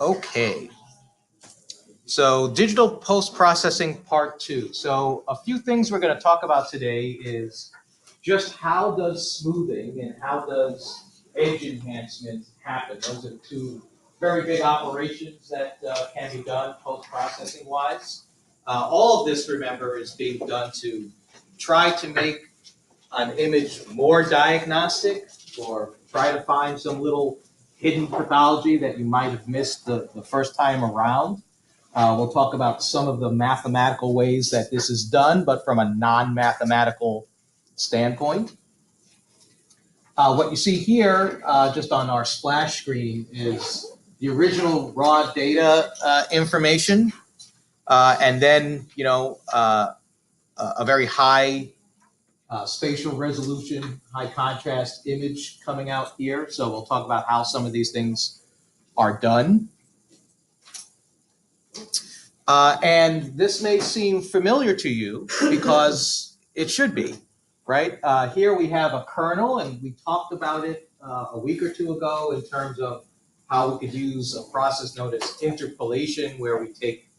Okay, so digital post-processing part 2. So a few things we're going to talk about today is just how does smoothing and how does edge enhancement happen. Those are two very big operations that can be done post-processing wise. All of this, remember, is being done to try to make an image more diagnostic or try to find some little hidden pathology that you might have missed the first time around. We'll talk about some of the mathematical ways that this is done, but from a non-mathematical standpoint. What you see here, just on our splash screen, is the original raw data information, and then a very high spatial resolution, high contrast image coming out here. So we'll talk about how some of these things are done. And this may seem familiar to you because it should be, right? Here we have a kernel, and we talked about it a week or two ago in terms of how we could use a process known as interpolation, where we take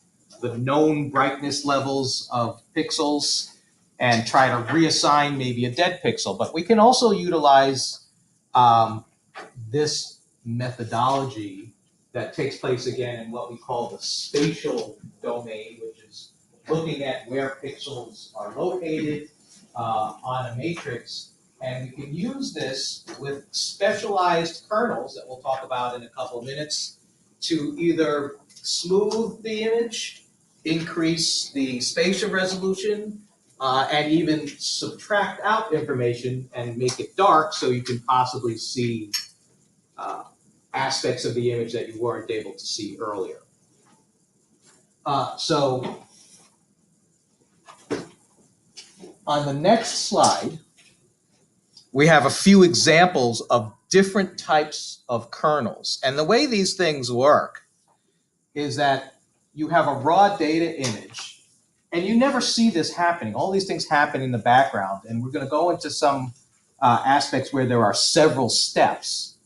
the known brightness levels of pixels and try to reassign maybe a dead pixel. But we can also utilize this methodology that takes place again in what we call the spatial domain, which is looking at where pixels are located on a matrix. And we can use this with specialized kernels that we'll talk about in a couple of minutes to either smooth the image, increase the spatial resolution, and even subtract out information and make it dark so you can possibly see aspects of the image that you weren't able to see earlier. So on the next slide, we have a few examples of different types of kernels. And the way these things work is that you have a raw data image, and you never see this happening. All these things happen in the background, and we're going to go into some aspects where there are several steps.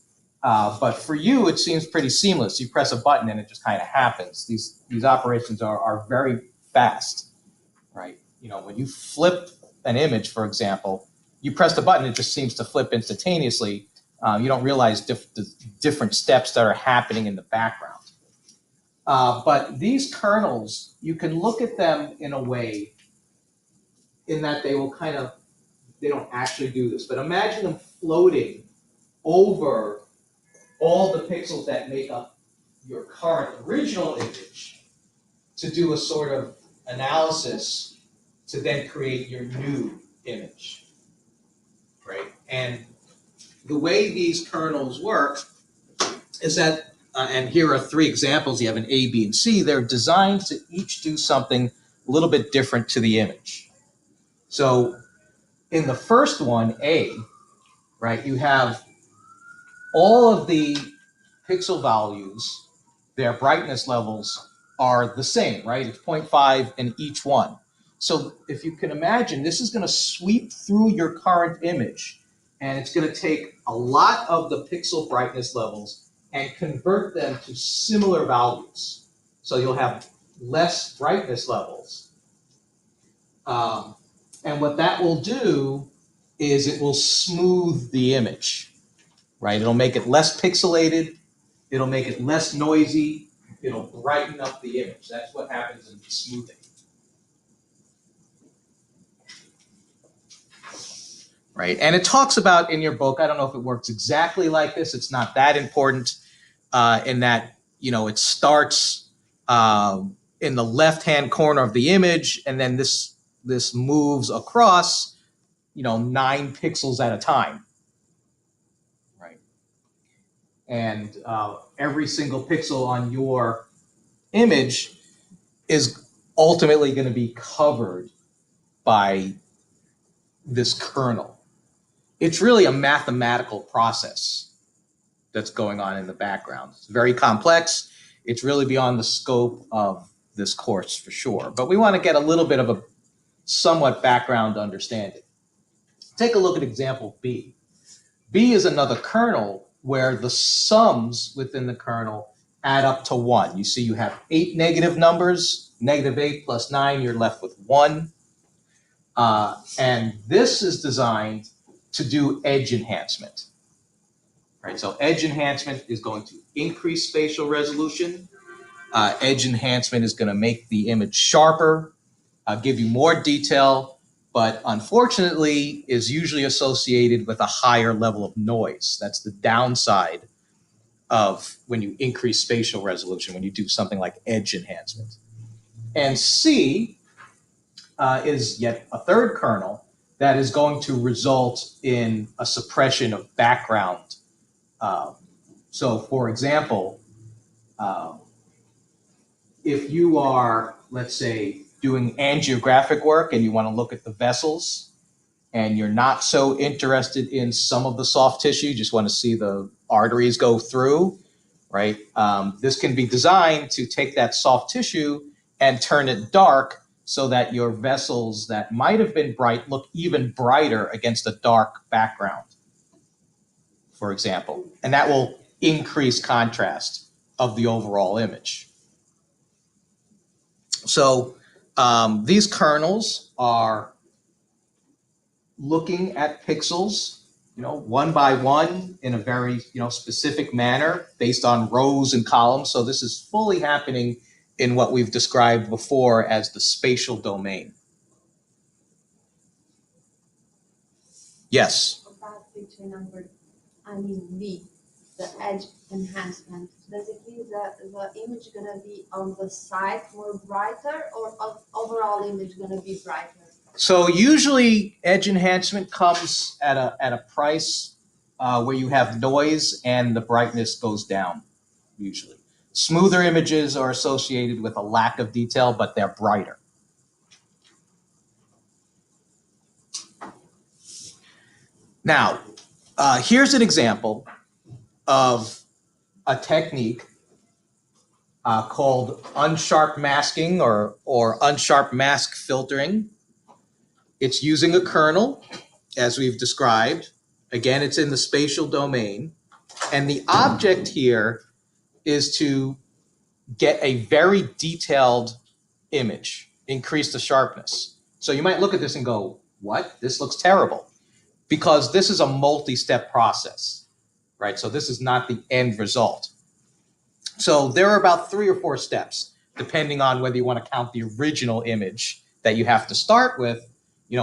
But for you, it seems pretty seamless. You press a button and it just kind of happens. These operations are very fast, right? You know, when you flip an image, for example, you press the button, it just seems to flip instantaneously. You don't realize the different steps that are happening in the background. But these kernels, you can look at them in a way in that they don't actually do this, but imagine them floating over all the pixels that make up your current original image to do a sort of analysis to then create your new image, right? And the way these kernels work is that, and here are three examples, you have an A, B, and C, they're designed to each do something a little bit different to the image. So in the first one, A, right, you have all of the pixel values, their brightness levels are the same, right? It's 0.5 in each one. So if you can imagine, this is going to sweep through your current image, and it's going to take a lot of the pixel brightness levels and convert them to similar values. So you'll have less brightness levels. And what that will do is it will smooth the image, right? It'll make it less pixelated. It'll make it less noisy. It'll brighten up the image. That's what happens in smoothing. Right, and it talks about in your book, I don't know if it works exactly like this. It's not that important in that, you know, it starts in the left-hand corner of the image, and then this moves across, 9 pixels at a time. And every single pixel on your image is ultimately going to be covered by this kernel. It's really a mathematical process that's going on in the background. It's very complex. It's really beyond the scope of this course for sure. But we want to get a little bit of a somewhat background understanding. Take a look at example B. B is another kernel where the sums within the kernel add up to 1. You see you have 8 negative numbers, negative 8 plus 9, you're left with 1. And this is designed to do edge enhancement. Right, so edge enhancement is going to increase spatial resolution. Edge enhancement is going to make the image sharper, give you more detail, but unfortunately is usually associated with a higher level of noise. That's the downside of when you increase spatial resolution, when you do something like edge enhancement. And C is yet a third kernel that is going to result in a suppression of background. So for example, if you are, let's say, doing angiographic work and you want to look at the vessels and you're not so interested in some of the soft tissue, you just want to see the arteries go through, right? This can be designed to take that soft tissue and turn it dark so that your vessels that might have been bright look even brighter against a dark background, for example. And that will increase contrast of the overall image. So these kernels are looking at pixels, one by one in a very, specific manner based on rows and columns. So this is fully happening in what we've described before as the spatial domain. Yes? About picture number, B, the edge enhancement. Does it mean that the image gonna be on the side more brighter, or overall image gonna be brighter? So usually edge enhancement comes at a price where you have noise and the brightness goes down, usually. Smoother images are associated with a lack of detail, but they're brighter. Now, here's an example of a technique called Unsharp masking or Unsharp mask filtering. It's using a kernel, as we've described. Again, it's in the spatial domain. And the object here is to get a very detailed image, increase the sharpness. So you might look at this and go, what? This looks terrible. Because this is a multi-step process, right? So this is not the end result. So there are about 3 or 4 steps, depending on whether you want to count the original image that you have to start with,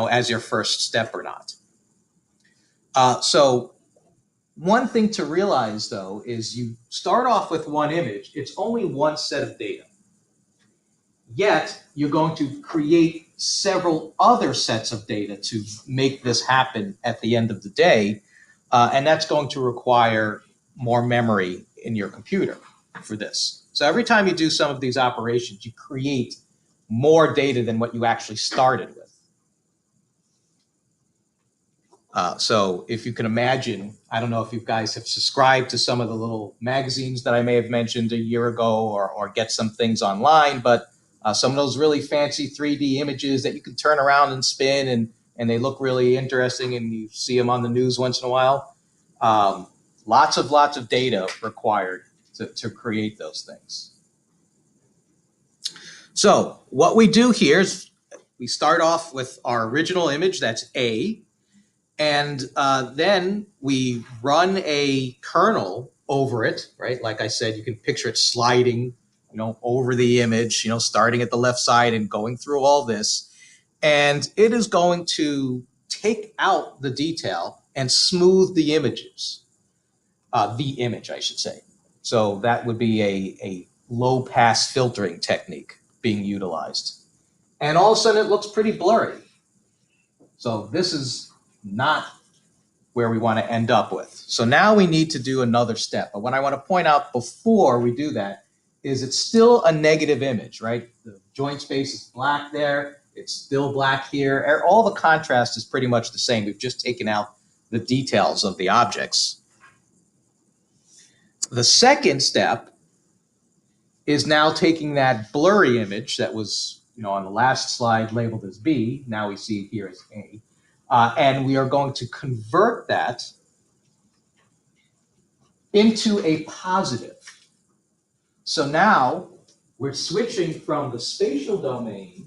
as your first step or not. So one thing to realize, though, is you start off with one image. It's only one set of data. Yet you're going to create several other sets of data to make this happen at the end of the day. And that's going to require more memory in your computer for this. So every time you do some of these operations, you create more data than what you actually started with. So if you can imagine, I don't know if you guys have subscribed to some of the little magazines that I may have mentioned a year ago or get some things online, but some of those really fancy 3D images that you can turn around and spin and they look really interesting and you see them on the news once in a while. Lots of data required to create those things. So what we do here is we start off with our original image, that's A. And then we run a kernel over it, right? Like I said, you can picture it sliding, over the image, starting at the left side and going through all this. And it is going to take out the detail and smooth the images, the image, I should say. So that would be a low pass filtering technique being utilized. And all of a sudden it looks pretty blurry. So this is not where we want to end up with. So now we need to do another step. But what I want to point out before we do that is it's still a negative image, right? The joint space is black there. It's still black here. All the contrast is pretty much the same. We've just taken out the details of the objects. The second step is now taking that blurry image that was, on the last slide labeled as B. Now we see it here as A. And we are going to convert that into a positive. So now we're switching from the spatial domain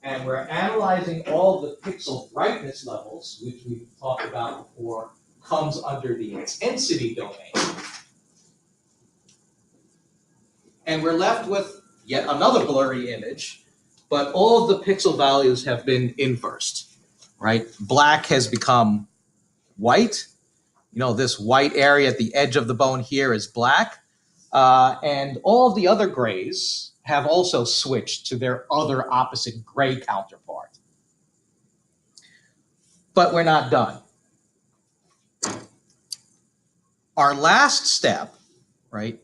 and we're analyzing all the pixel brightness levels, which we've talked about before, comes under the intensity domain. And we're left with yet another blurry image, but all of the pixel values have been inversed, right? Black has become white. You know, this white area at the edge of the bone here is black. And all of the other grays have also switched to their other opposite gray counterpart. But we're not done. Our last step, right,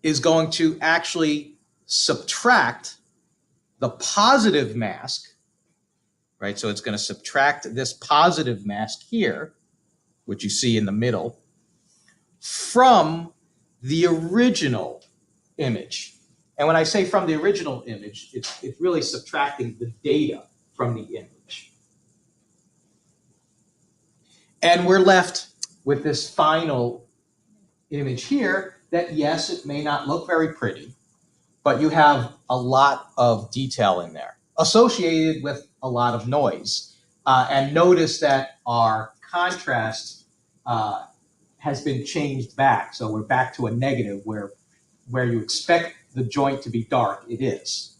is going to actually subtract the positive mask, right? So it's going to subtract this positive mask here, which you see in the middle, from the original image. And when I say from the original image, it's really subtracting the data from the image. And we're left with this final image here that, yes, it may not look very pretty, but you have a lot of detail in there associated with a lot of noise. And notice that our contrast has been changed back. So we're back to a negative where you expect the joint to be dark, it is.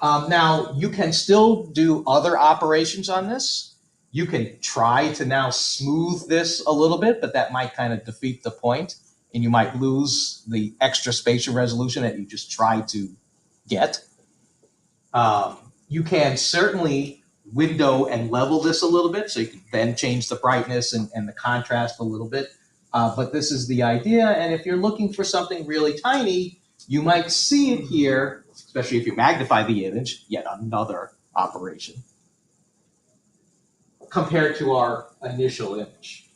Now, you can still do other operations on this. You can try to now smooth this a little bit, but that might kind of defeat the point, and you might lose the extra spatial resolution that you just tried to get. You can certainly window and level this a little bit, so you can then change the brightness and the contrast a little bit. But this is the idea, and if you're looking for something really tiny, you might see it here, especially if you magnify the image, yet another operation, compared to our initial image.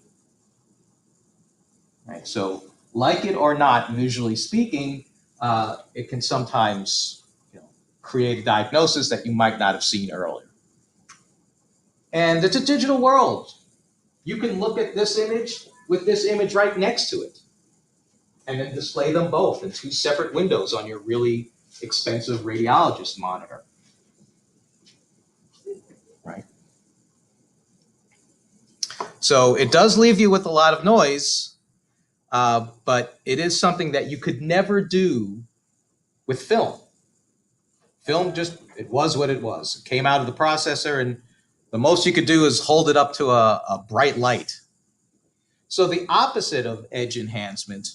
Right, so like it or not, visually speaking, it can sometimes create a diagnosis that you might not have seen earlier. And it's a digital world. You can look at this image with this image right next to it, and then display them both in two separate windows on your really expensive radiologist monitor. Right? So it does leave you with a lot of noise, but it is something that you could never do with film. Film just, it was what it was. It came out of the processor, and the most you could do is hold it up to a bright light. So the opposite of edge enhancement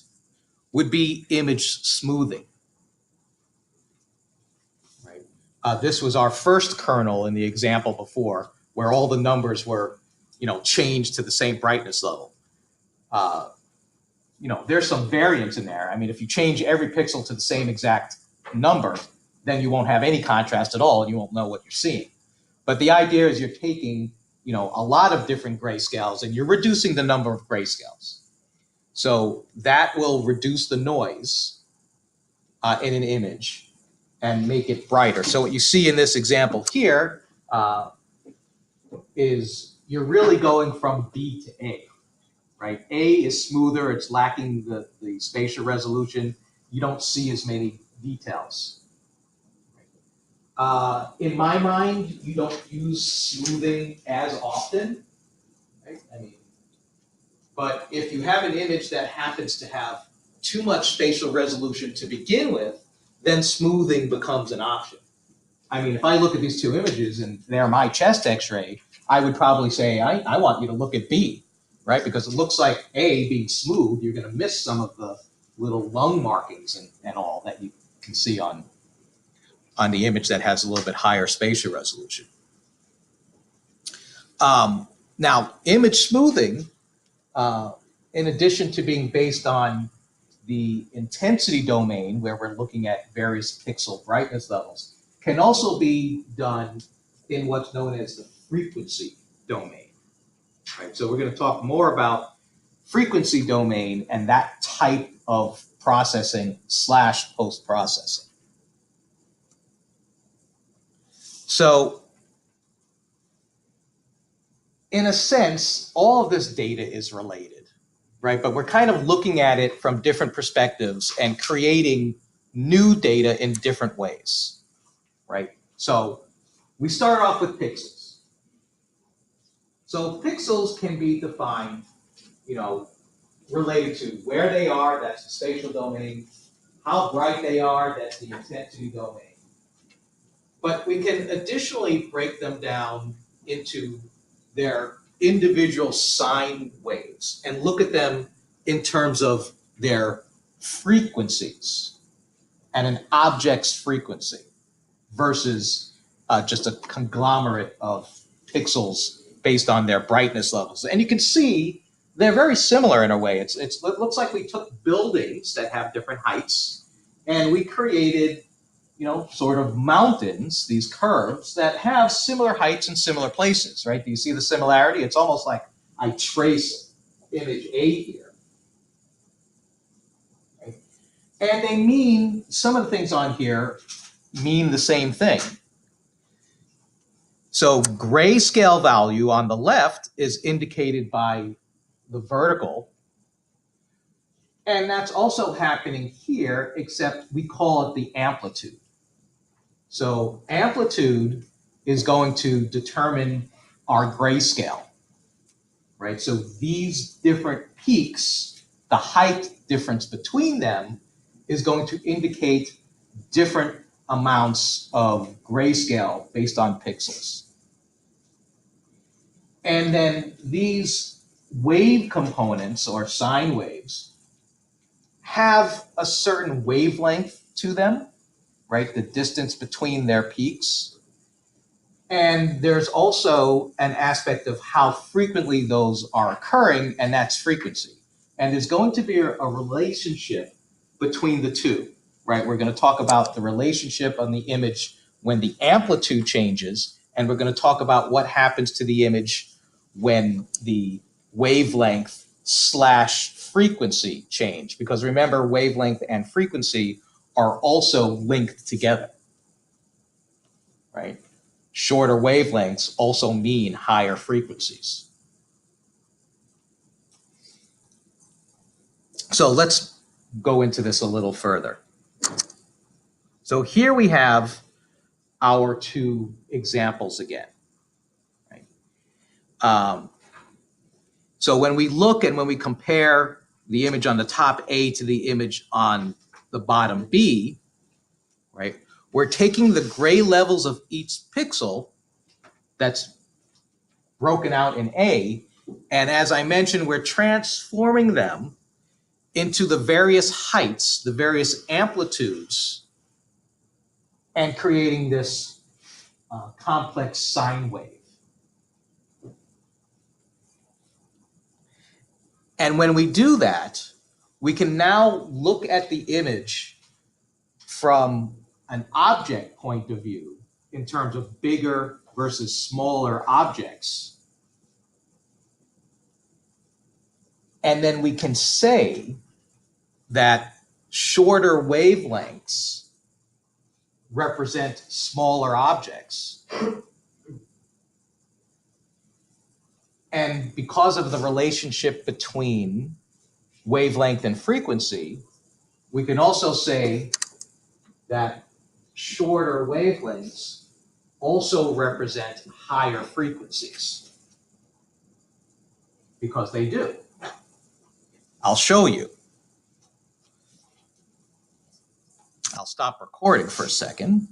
would be image smoothing. Right? This was our first kernel in the example before, where all the numbers were, changed to the same brightness level. There's some variance in there. I mean, if you change every pixel to the same exact number, then you won't have any contrast at all, and you won't know what you're seeing. But the idea is you're taking, a lot of different grayscales, and you're reducing the number of grayscales. So that will reduce the noise in an image and make it brighter. So what you see in this example here is you're really going from B to A, right? A is smoother, it's lacking the spatial resolution. You don't see as many details. In my mind, you don't use smoothing as often, right? But if you have an image that happens to have too much spatial resolution to begin with, then smoothing becomes an option. If I look at these two images and they're my chest x-ray, I would probably say, I want you to look at B, right? Because it looks like A being smooth, you're gonna miss some of the little lung markings and all that you can see on the image that has a little bit higher spatial resolution. Now, image smoothing, in addition to being based on the intensity domain, where we're looking at various pixel brightness levels, can also be done in what's known as the frequency domain. Right? So we're going to talk more about frequency domain and that type of processing / post-processing. So in a sense, all of this data is related. right? But we're kind of looking at it from different perspectives and creating new data in different ways, right? So we start off with pixels. So pixels can be defined, related to where they are, that's the spatial domain, how bright they are, that's the intensity domain. But we can additionally break them down into their individual sine waves and look at them in terms of their frequencies and an object's frequency versus just a conglomerate of pixels based on their brightness levels. And you can see they're very similar in a way. It looks like we took buildings that have different heights and we created, sort of mountains, these curves that have similar heights in similar places, right? Do you see the similarity? It's almost like I trace image A here. Right? And they mean, some of the things on here mean the same thing. So grayscale value on the left is indicated by the vertical. And that's also happening here, except we call it the amplitude. So amplitude is going to determine our grayscale, right? So these different peaks, the height difference between them is going to indicate different amounts of grayscale based on pixels. And then these wave components or sine waves have a certain wavelength to them, right? The distance between their peaks. And there's also an aspect of how frequently those are occurring, and that's frequency. And there's going to be a relationship between the two, right? We're going to talk about the relationship on the image when the amplitude changes, and we're going to talk about what happens to the image when the wavelength / frequency change. Because remember, wavelength and frequency are also linked together, right? Shorter wavelengths also mean higher frequencies. So let's go into this a little further. So here we have our two examples again. Right? So when we look and when we compare the image on the top A to the image on the bottom B, right, we're taking the gray levels of each pixel that's broken out in A, and as I mentioned, we're transforming them into the various heights, the various amplitudes, and creating this complex sine wave. And when we do that, we can now look at the image from an object point of view in terms of bigger versus smaller objects. And then we can say that shorter wavelengths represent smaller objects. And because of the relationship between wavelength and frequency, we can also say that shorter wavelengths also represent higher frequencies, because they do. I'll show you. I'll stop recording for a second.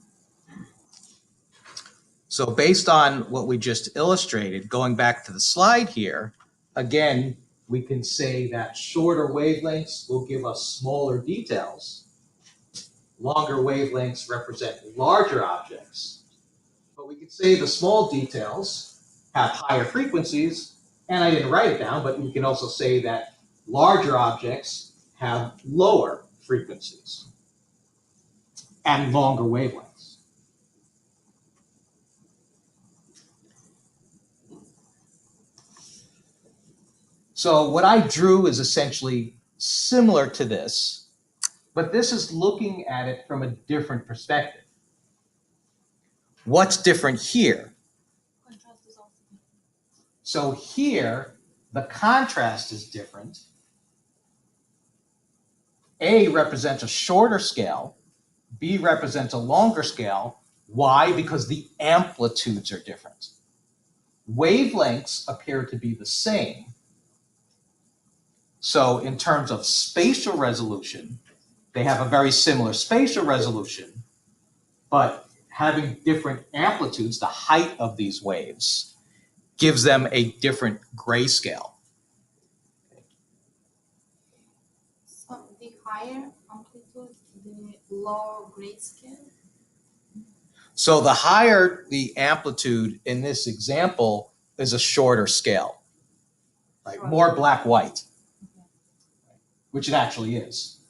So based on what we just illustrated, going back to the slide here, again, we can say that shorter wavelengths will give us smaller details. Longer wavelengths represent larger objects. But we could say the small details have higher frequencies, and I didn't write it down, but we can also say that larger objects have lower frequencies and longer wavelengths. So what I drew is essentially similar to this, but this is looking at it from a different perspective. What's different here? Contrast is also different. So here, the contrast is different, A represents a shorter scale, B represents a longer scale. Why? Because the amplitudes are different. Wavelengths appear to be the same. So in terms of spatial resolution, they have a very similar spatial resolution, but having different amplitudes, the height of these waves, gives them a different grayscale. So the higher amplitude, the lower grayscale. So the higher the amplitude in this example is a shorter scale, right? More black-white, which it actually is,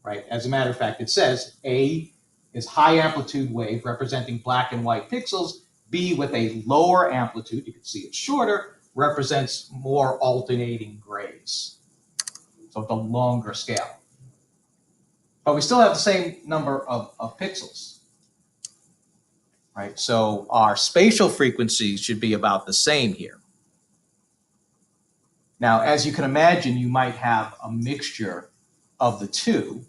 right? As a matter of fact, it says A is high amplitude wave representing black and white pixels. B with a lower amplitude, you can see it's shorter, represents more alternating grays. So it's a longer scale. But we still have the same number of pixels, right? So our spatial frequencies should be about the same here. Now, as you can imagine, you might have a mixture of the two,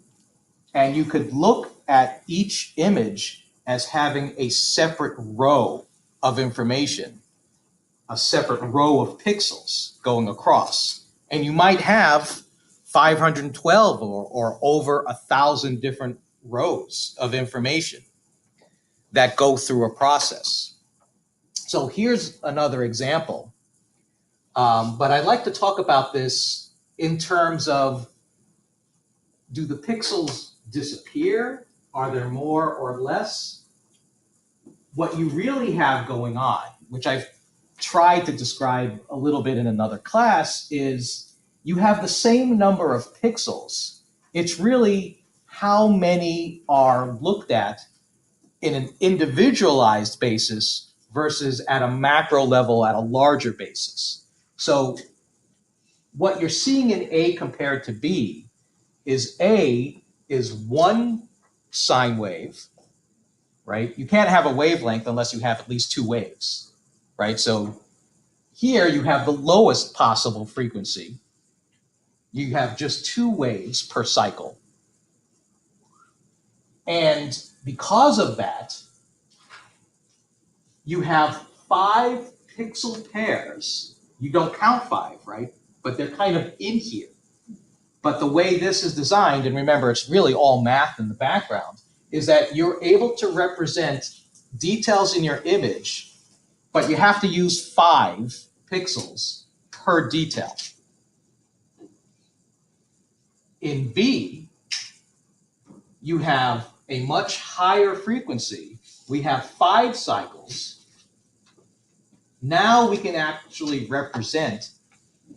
and you could look at each image as having a separate row of information, a separate row of pixels going across. And you might have 512 or over 1,000 different rows of information that go through a process. So here's another example. But I'd like to talk about this in terms of, do the pixels disappear? Are there more or less? What you really have going on, which I've tried to describe a little bit in another class, is you have the same number of pixels. It's really how many are looked at in an individualized basis versus at a macro level at a larger basis. So what you're seeing in A compared to B is A is one sine wave, right? You can't have a wavelength unless you have at least two waves, right? So here you have the lowest possible frequency. You have just two waves per cycle. And because of that, you have 5 pixel pairs. You don't count 5, right? But they're kind of in here. But the way this is designed, and remember, it's really all math in the background, is that you're able to represent details in your image, but you have to use 5 pixels per detail. In B, you have a much higher frequency. We have 5 cycles. Now we can actually represent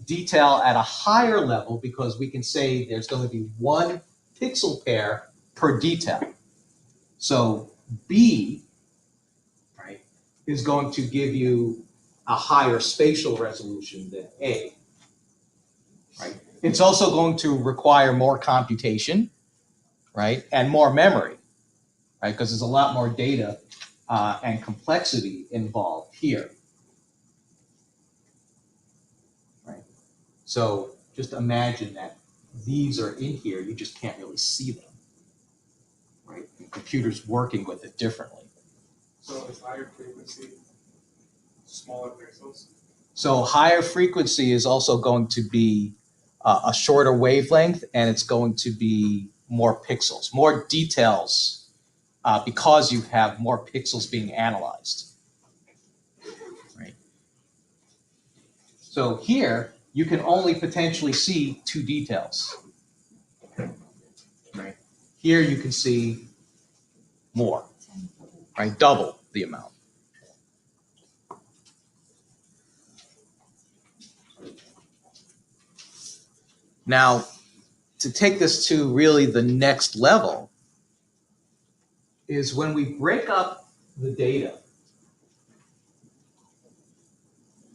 detail at a higher level because we can say there's going to be 1 pixel pair per detail. So B, right, is going to give you a higher spatial resolution than A, right? It's also going to require more computation, right, and more memory, right, because there's a lot more data and complexity involved here, right? So just imagine that these are in here, you just can't really see them, right? The computer's working with it differently. So is higher frequency smaller pixels? So higher frequency is also going to be a shorter wavelength, and it's going to be more pixels, more details, because you have more pixels being analyzed, right? So here, you can only potentially see 2 details, right? Here you can see more, right? Double the amount. Now, to take this to really the next level is when we break up the data,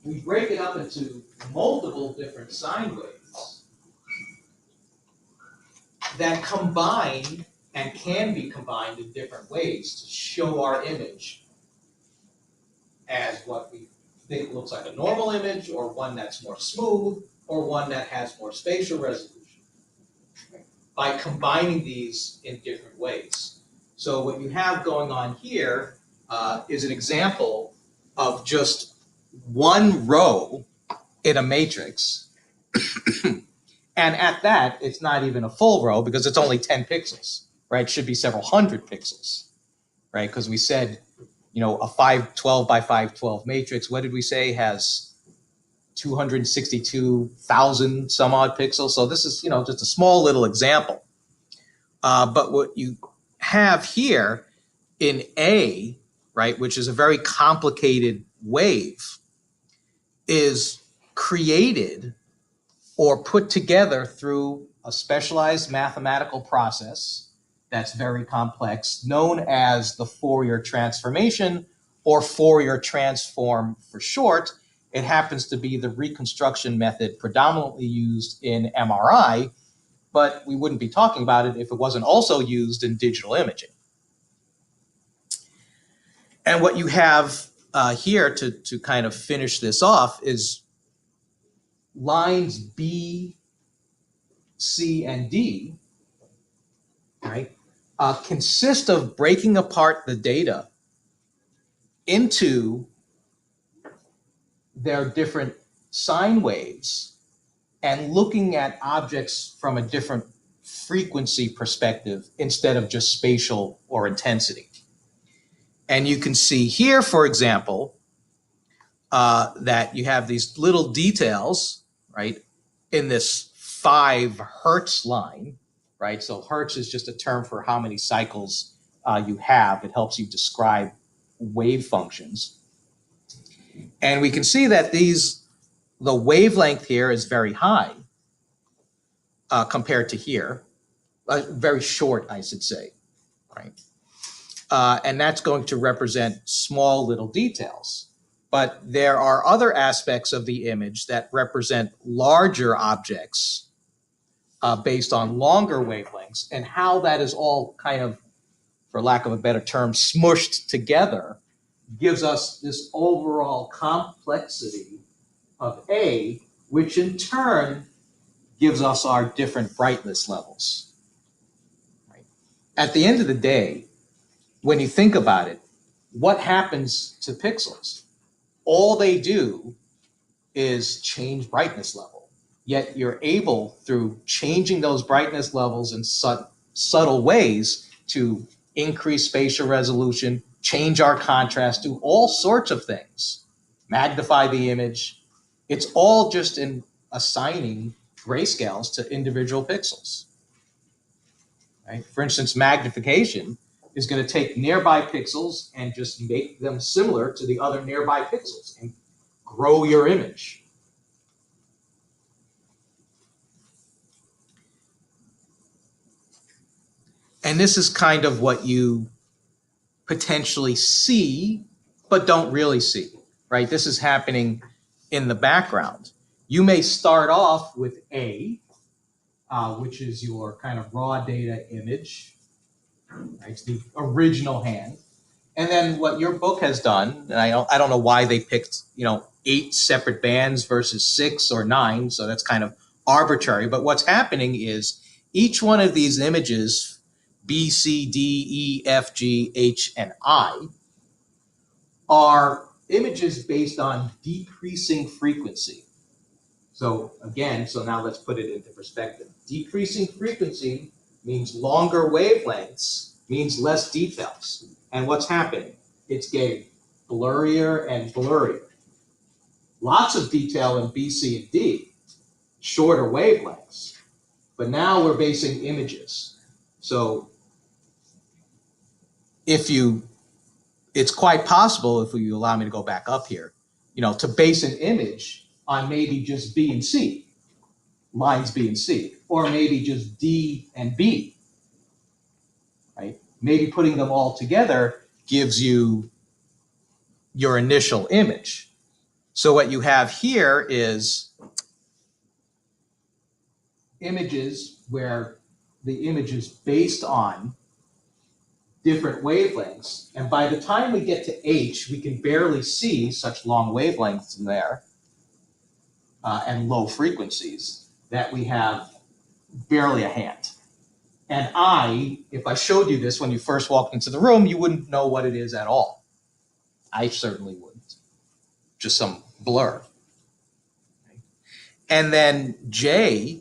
we break it up into multiple different sine waves that combine and can be combined in different ways to show our image as what we think looks like a normal image, or one that's more smooth, or one that has more spatial resolution. by combining these in different ways. So what you have going on here is an example of just one row in a matrix. And at that, it's not even a full row because it's only 10 pixels, right? It should be several hundred pixels, right? Because we said, you know, a 512 by 512 matrix, what did we say, has 262,000 some odd pixels. So this is, you know, just a small little example. But what you have here in A, right, which is a very complicated wave, is created or put together through a specialized mathematical process that's very complex, known as the Fourier transformation, or Fourier transform for short. It happens to be the reconstruction method predominantly used in MRI, but we wouldn't be talking about it if it wasn't also used in digital imaging. And what you have here to kind of finish this off is lines B, C, and D, right, consist of breaking apart the data into their different sine waves and looking at objects from a different frequency perspective instead of just spatial or intensity. And you can see here, for example, that you have these little details, right, in this 5 Hertz line, right? So Hertz is just a term for how many cycles you have. It helps you describe wave functions. And we can see that the wavelength here is very high compared to here, very short, I should say, right? And that's going to represent small little details. But there are other aspects of the image that represent larger objects based on longer wavelengths, and how that is all kind of, for lack of a better term, smushed together gives us this overall complexity of A, which in turn gives us our different brightness levels. Right? At the end of the day, when you think about it, what happens to pixels? All they do is change brightness level. Yet you're able, through changing those brightness levels in subtle ways, to increase spatial resolution, change our contrast, do all sorts of things, magnify the image. It's all just in assigning grayscales to individual pixels. Right? For instance, magnification is going to take nearby pixels and just make them similar to the other nearby pixels and grow your image. And this is kind of what you potentially see, but don't really see, right? This is happening in the background. You may start off with A, which is your kind of raw data image, right? It's the original hand. And then what your book has done, and I don't know why they picked, 8 separate bands versus 6 or 9, so that's kind of arbitrary. But what's happening is each one of these images, B, C, D, E, F, G, H, and I, are images based on decreasing frequency. So again, now let's put it into perspective. Decreasing frequency means longer wavelengths, means less details. And what's happening? It's getting blurrier and blurrier. Lots of detail in B, C, and D, shorter wavelengths. But now we're basing images. So it's quite possible, if you allow me to go back up here, to base an image on maybe just B and C, lines B and C, or maybe just D and B, right? Maybe putting them all together gives you your initial image. So what you have here is images where the image is based on different wavelengths. And by the time we get to H, we can barely see such long wavelengths in there and low frequencies that we have barely a hand. And if I showed you this when you first walked into the room, you wouldn't know what it is at all. I certainly wouldn't. Just some blur. And then J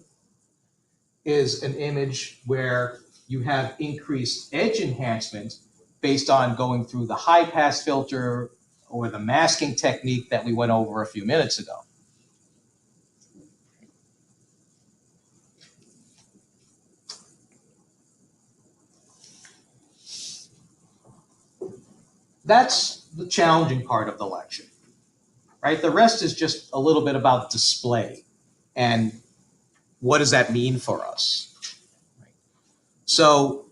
is an image where you have increased edge enhancement based on going through the high pass filter or the masking technique that we went over a few minutes ago. That's the challenging part of the lecture, right? The rest is just a little bit about display and what does that mean for us? So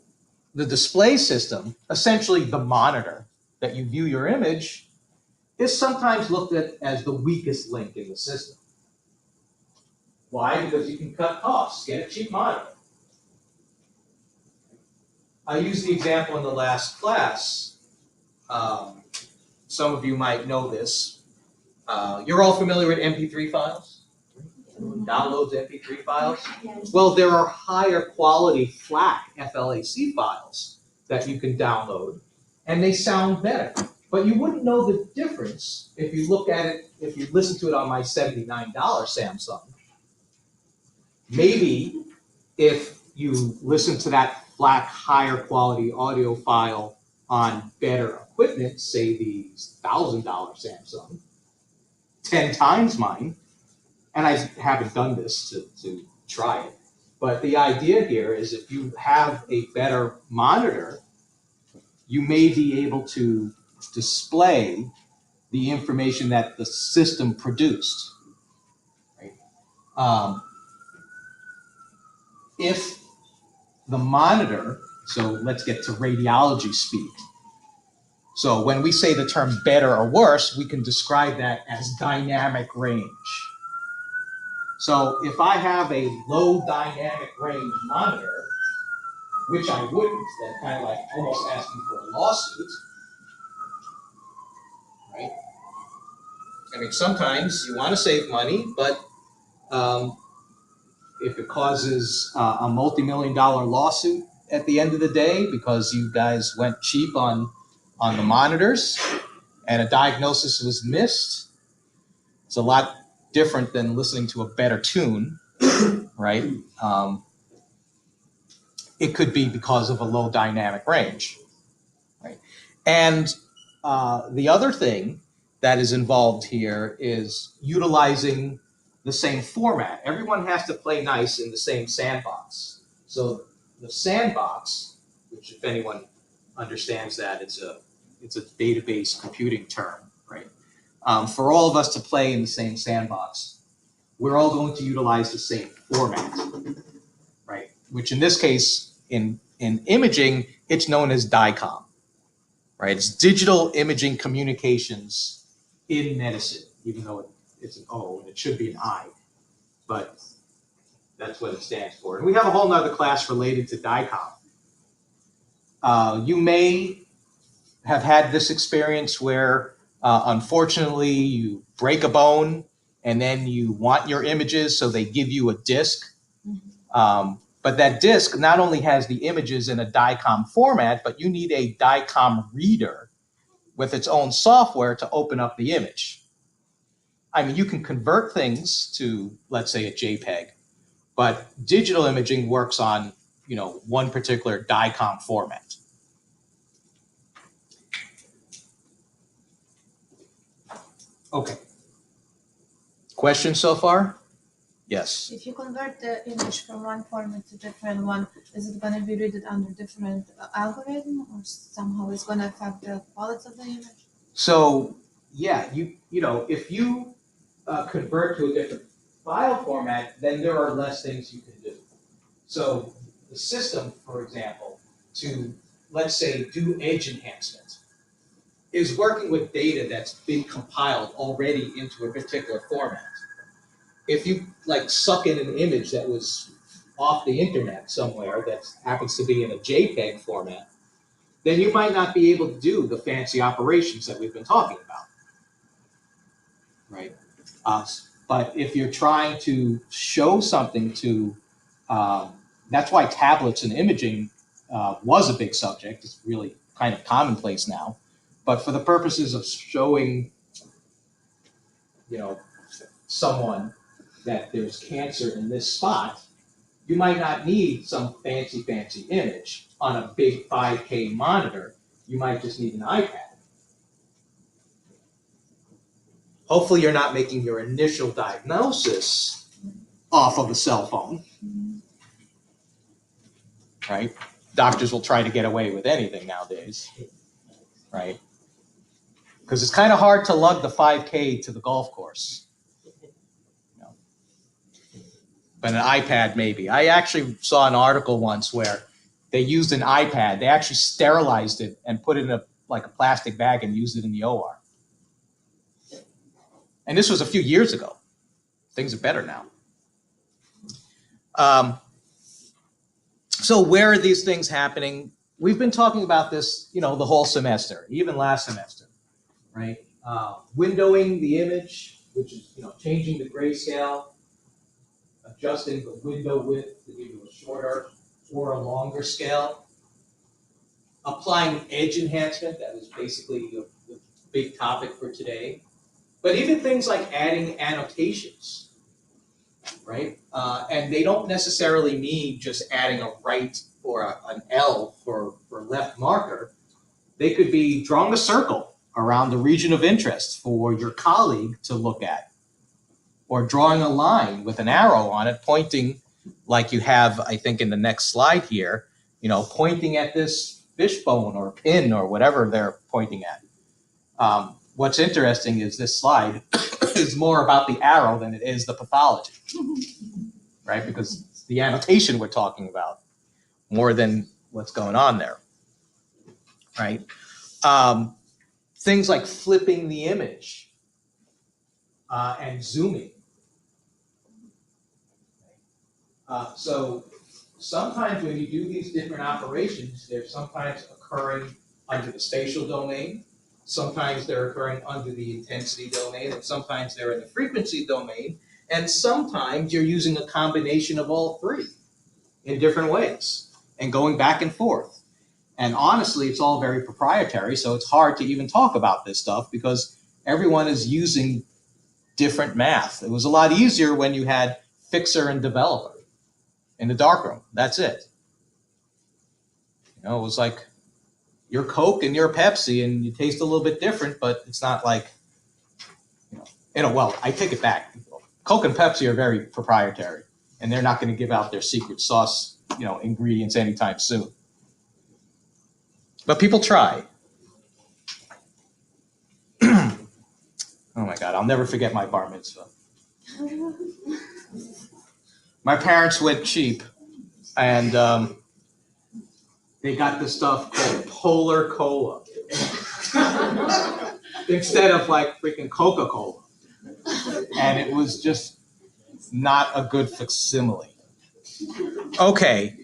the display system, essentially the monitor that you view your image, is sometimes looked at as the weakest link in the system. Why? Because you can cut costs, get a cheap monitor. I used the example in the last class. Some of you might know this. You're all familiar with MP3 files? Everyone downloads MP3 files? Yes. Well, there are higher quality FLAC files that you can download, and they sound better. But you wouldn't know the difference if you look at it, if you listen to it on my $79 Samsung. Maybe if you listen to that FLAC higher quality audio file on better equipment, say the $1,000 Samsung, 10 times mine, and I haven't done this to try it, but the idea here is if you have a better monitor, you may be able to display the information that the system produced. Right? If the monitor, so let's get to radiology speak. So when we say the term better or worse, we can describe that as dynamic range. So if I have a low dynamic range monitor, which I wouldn't, that's kind of like almost asking for a lawsuit, right? I mean, sometimes you want to save money, but if it causes a multi-million-dollar lawsuit at the end of the day because you guys went cheap on the monitors and a diagnosis was missed, it's a lot different than listening to a better tune, right? It could be because of a low dynamic range, right? And the other thing that is involved here is utilizing the same format. Everyone has to play nice in the same sandbox. So the sandbox, which if anyone understands that, it's a database computing term, right? For all of us to play in the same sandbox, we're all going to utilize the same format, right? Which in this case, in imaging, it's known as DICOM, right? It's digital imaging communications in medicine, even though it's an O and it should be an I, but that's what it stands for. And we have a whole nother class related to DICOM. You may have had this experience where, unfortunately, you break a bone and then you want your images, so they give you a disk. But that disk not only has the images in a DICOM format, but you need a DICOM reader with its own software to open up the image. I mean, you can convert things to, let's say, a JPEG, but digital imaging works on, one particular DICOM format. Okay. Questions so far? Yes. If you convert the image from one format to different one, is it going to be read under different algorithm, or somehow it's going to affect the quality of the image? So yeah, if you convert to a different file format, then there are less things you can do. So the system, for example, to let's say do edge enhancement, is working with data that's been compiled already into a particular format. If you suck in an image that was off the internet somewhere that happens to be in a JPEG format, then you might not be able to do the fancy operations that we've been talking about, right? But if you're trying to show something to That's why tablets and imaging was a big subject. It's really kind of commonplace now. But for the purposes of showing, someone that there's cancer in this spot, you might not need some fancy image on a big 5K monitor. You might just need an iPad. Hopefully you're not making your initial diagnosis off of a cell phone, right? Doctors will try to get away with anything nowadays, right? Because it's kind of hard to lug the 5K to the golf course. But an iPad, maybe. I actually saw an article once where they used an iPad. They actually sterilized it and put it in a plastic bag and used it in the OR. And this was a few years ago. Things are better now. So where are these things happening? We've been talking about this, the whole semester, even last semester, right? Windowing the image, which is, changing the grayscale, adjusting the window width to give you a shorter or a longer scale, applying edge enhancement, that was basically the big topic for today. But even things like adding annotations, right? And they don't necessarily mean just adding a right or an L for left marker. They could be drawing a circle around the region of interest for your colleague to look at, or drawing a line with an arrow on it pointing, like you have, I think, in the next slide here, pointing at this fishbone or pin or whatever they're pointing at. What's interesting is this slide is more about the arrow than it is the pathology, right? Because it's the annotation we're talking about more than what's going on there, right? Things like flipping the image and zooming. So sometimes when you do these different operations, they're sometimes occurring under the spatial domain, sometimes they're occurring under the intensity domain, and sometimes they're in the frequency domain, and sometimes you're using a combination of all three in different ways and going back and forth. And honestly, it's all very proprietary, so it's hard to even talk about this stuff because everyone is using different math. It was a lot easier when you had fixer and developer in the darkroom. That's it. It was like your Coke and your Pepsi, and you taste a little bit different, but it's not like, well, I take it back. Coke and Pepsi are very proprietary, and they're not going to give out their secret sauce, ingredients anytime soon. But people try. Oh my God, I'll never forget my bar mitzvah. My parents went cheap, and they got this stuff called Polar Cola instead of freaking Coca-Cola. And it was just not a good facsimile. Okay.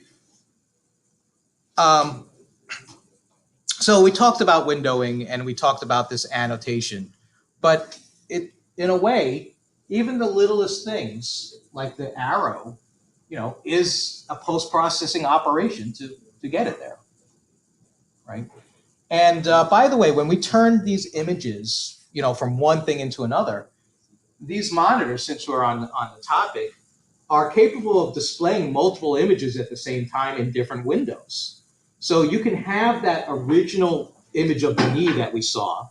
So we talked about windowing and we talked about this annotation, but in a way, even the littlest things like the arrow, is a post-processing operation to get it there, right? And by the way, when we turn these images, from one thing into another, these monitors, since we're on the topic, are capable of displaying multiple images at the same time in different windows. So you can have that original image of the knee that we saw,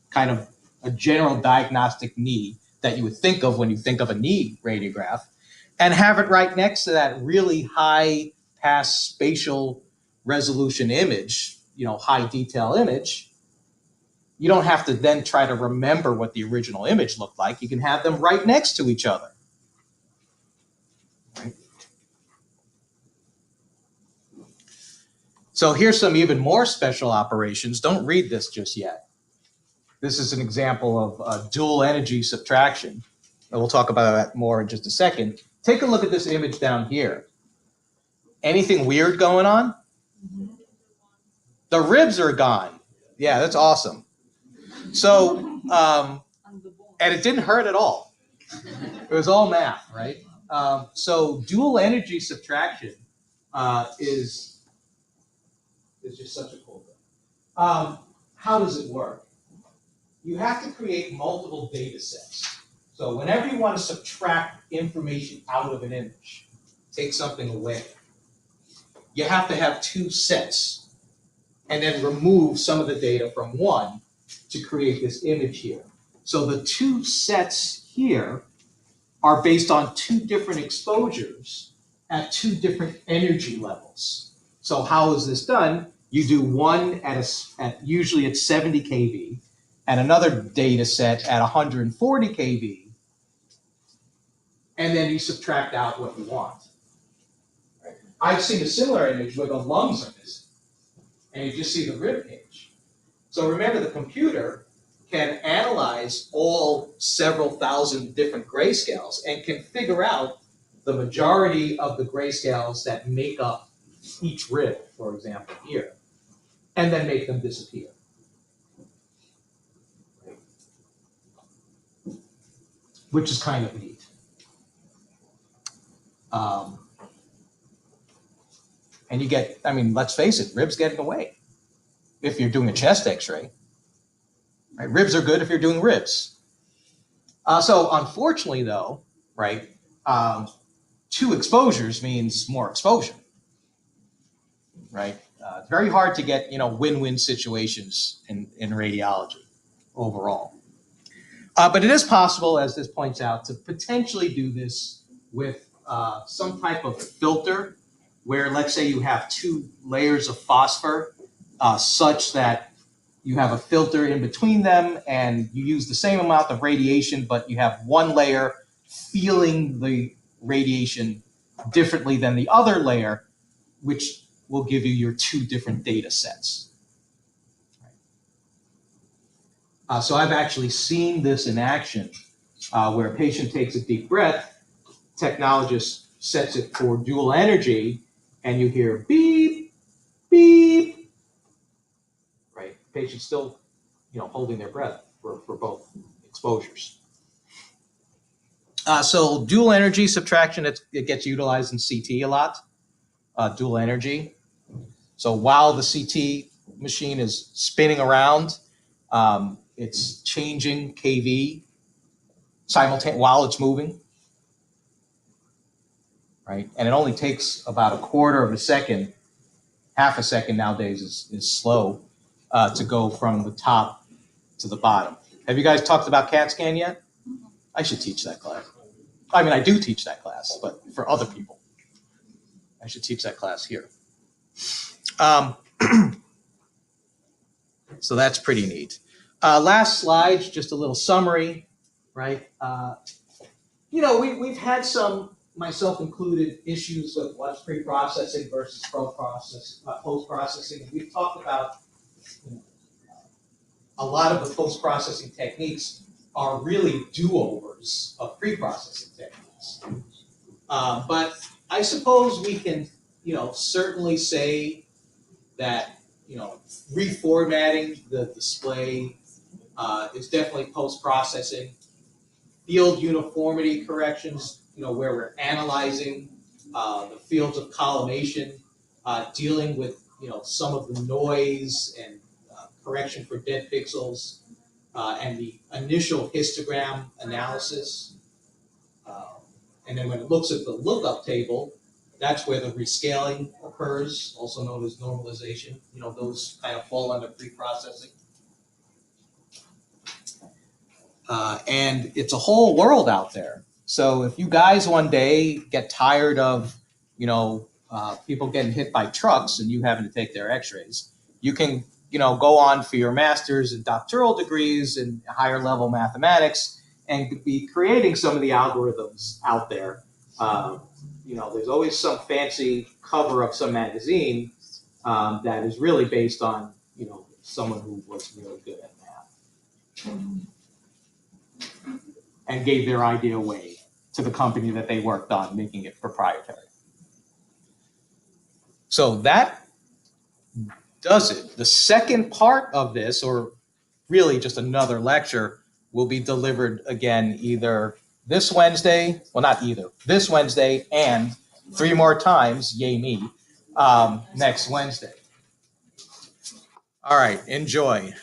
kind of a general diagnostic knee that you would think of when you think of a knee radiograph, and have it right next to that really high pass spatial resolution image, high detail image. You don't have to then try to remember what the original image looked like. You can have them right next to each other. Right? So here's some even more special operations. Don't read this just yet. This is an example of dual energy subtraction. And we'll talk about that more in just a second. Take a look at this image down here. Anything weird going on? The ribs are gone. Yeah, that's awesome. So, and it didn't hurt at all. It was all math, right? So dual energy subtraction is just such a cool thing. How does it work? You have to create multiple data sets. So whenever you want to subtract information out of an image, take something away, you have to have two sets and then remove some of the data from one to create this image here. So the two sets here are based on two different exposures at two different energy levels. So how is this done? You do one at usually at 70 kV, and another data set at 140 kV, and then you subtract out what you want. Right? I've seen a similar image where the lungs are missing, and you just see the rib cage. So remember, the computer can analyze all several thousand different grayscales and can figure out the majority of the grayscales that make up each rib, for example, here, and then make them disappear. Right? Which is kind of neat. And you get, I mean, let's face it, ribs get in the way if you're doing a chest x-ray. Right? Ribs are good if you're doing ribs. So unfortunately though, right, two exposures means more exposure, right? It's very hard to get, win-win situations in radiology overall. But it is possible, as this points out, to potentially do this with some type of filter where, let's say, you have two layers of phosphor such that you have a filter in between them and you use the same amount of radiation, but you have one layer feeling the radiation differently than the other layer, which will give you your two different data sets. So I've actually seen this in action where a patient takes a deep breath, technologist sets it for dual energy, and you hear beep, beep, right? Patient's still, holding their breath for both exposures. So dual energy subtraction, it gets utilized in CT a lot, dual energy. So while the CT machine is spinning around, it's changing kV while it's moving, right? And it only takes about a quarter of a second, half a second nowadays is slow to go from the top to the bottom. Have you guys talked about CAT scan yet? I should teach that class. I mean, I do teach that class, but for other people. I should teach that class here. So that's pretty neat. Last slide, just a little summary, right? We've had some, myself included, issues with what's pre-processing versus post-processing. We've talked about a lot of the post-processing techniques are really do-overs of pre-processing techniques. But I suppose we can, certainly say that, reformatting the display is definitely post-processing. Field uniformity corrections, where we're analyzing the fields of collimation, dealing with, some of the noise and correction for dead pixels, and the initial histogram analysis. And then when it looks at the lookup table, that's where the rescaling occurs, also known as normalization. Those kind of fall under pre-processing. And it's a whole world out there. So if you guys one day get tired of, people getting hit by trucks and you having to take their x-rays, you can, go on for your master's and doctoral degrees in higher level mathematics and be creating some of the algorithms out there. There's always some fancy cover of some magazine that is really based on, someone who was really good at math and gave their idea away to the company that they worked on, making it proprietary. So that does it. The second part of this, or really just another lecture, will be delivered again either this Wednesday, well, not either, this Wednesday and 3 more times, yay me, next Wednesday. All right, enjoy.